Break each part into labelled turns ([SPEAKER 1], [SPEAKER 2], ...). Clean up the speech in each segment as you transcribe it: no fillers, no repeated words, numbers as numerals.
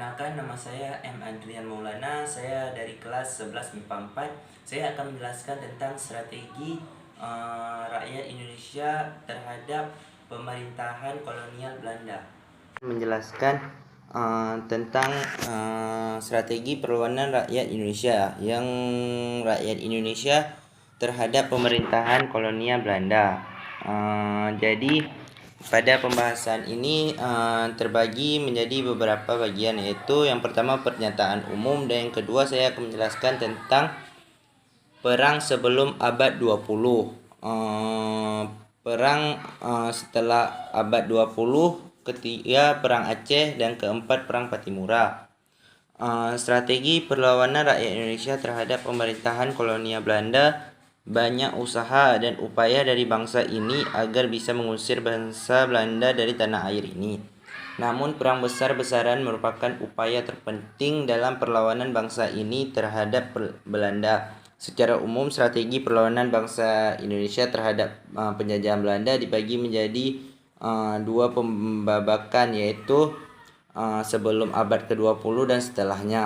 [SPEAKER 1] Perkenalkan, nama saya M. Andrian Maulana. Saya dari kelas 11 MIPA 4. Saya akan menjelaskan tentang strategi rakyat Indonesia terhadap pemerintahan kolonial Belanda. Menjelaskan tentang strategi perlawanan rakyat Indonesia yang rakyat Indonesia terhadap pemerintahan kolonial Belanda. Jadi pada pembahasan ini terbagi menjadi beberapa bagian, yaitu yang pertama pernyataan umum, dan yang kedua saya akan menjelaskan tentang perang sebelum abad 20. Perang setelah abad 20, ketiga perang Aceh, dan keempat perang Patimura. Strategi perlawanan rakyat Indonesia terhadap pemerintahan kolonial Belanda. Banyak usaha dan upaya dari bangsa ini agar bisa mengusir bangsa Belanda dari tanah air ini. Namun perang besar-besaran merupakan upaya terpenting dalam perlawanan bangsa ini terhadap Belanda. Secara umum, strategi perlawanan bangsa Indonesia terhadap penjajahan Belanda dibagi menjadi dua pembabakan, yaitu sebelum abad ke-20 dan setelahnya.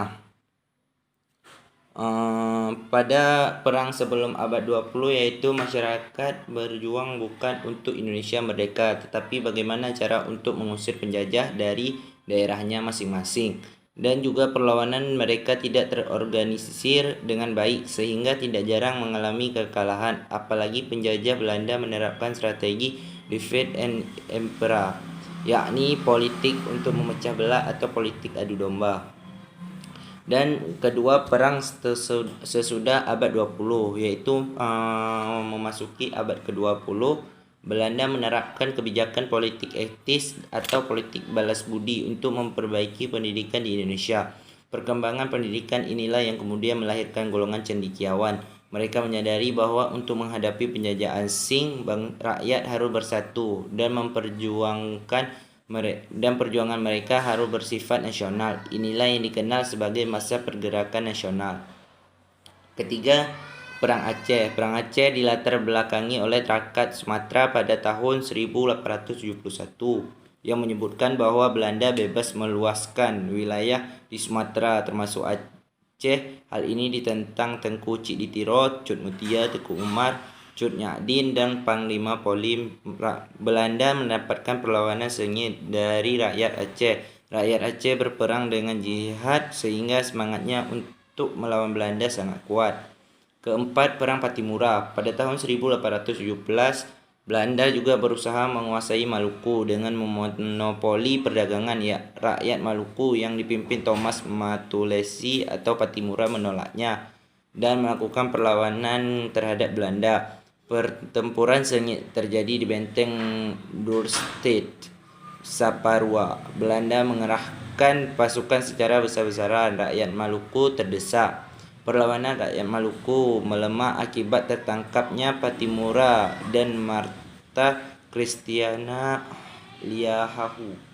[SPEAKER 1] Pada perang sebelum abad 20, yaitu masyarakat berjuang bukan untuk Indonesia merdeka, tetapi bagaimana cara untuk mengusir penjajah dari daerahnya masing-masing. Dan juga perlawanan mereka tidak terorganisir dengan baik, sehingga tidak jarang mengalami kekalahan. Apalagi penjajah Belanda menerapkan strategi divide and impera, yakni politik untuk memecah belah atau politik adu domba. Dan kedua, perang sesudah abad 20, yaitu memasuki abad ke-20, Belanda menerapkan kebijakan politik etis atau politik balas budi untuk memperbaiki pendidikan di Indonesia. Perkembangan pendidikan inilah yang kemudian melahirkan golongan cendekiawan. Mereka menyadari bahwa untuk menghadapi penjajah asing, rakyat harus bersatu dan perjuangan mereka harus bersifat nasional. Inilah yang dikenal sebagai masa pergerakan nasional. Ketiga, Perang Aceh. Perang Aceh dilatar belakangi oleh Traktat Sumatera pada tahun 1871 yang menyebutkan bahwa Belanda bebas meluaskan wilayah di Sumatera termasuk Aceh. Hal ini ditentang Tengku Cikditiro, Cut Mutia, Teku Umar, Cut Nyadin, dan Panglima Polim. Belanda mendapatkan perlawanan sengit dari rakyat Aceh. Rakyat Aceh berperang dengan jihad sehingga semangatnya untuk melawan Belanda sangat kuat. Keempat, Perang Patimura. Pada tahun 1817, Belanda juga berusaha menguasai Maluku dengan memonopoli perdagangan. Rakyat Maluku yang dipimpin Thomas Matulesi atau Patimura menolaknya dan melakukan perlawanan terhadap Belanda. Pertempuran sengit terjadi di benteng Dorset, Saparua. Belanda mengerahkan pasukan secara besar-besaran. Rakyat Maluku terdesak. Perlawanan rakyat Maluku melemah akibat tertangkapnya Patimura dan Martha Christiana Liahahu.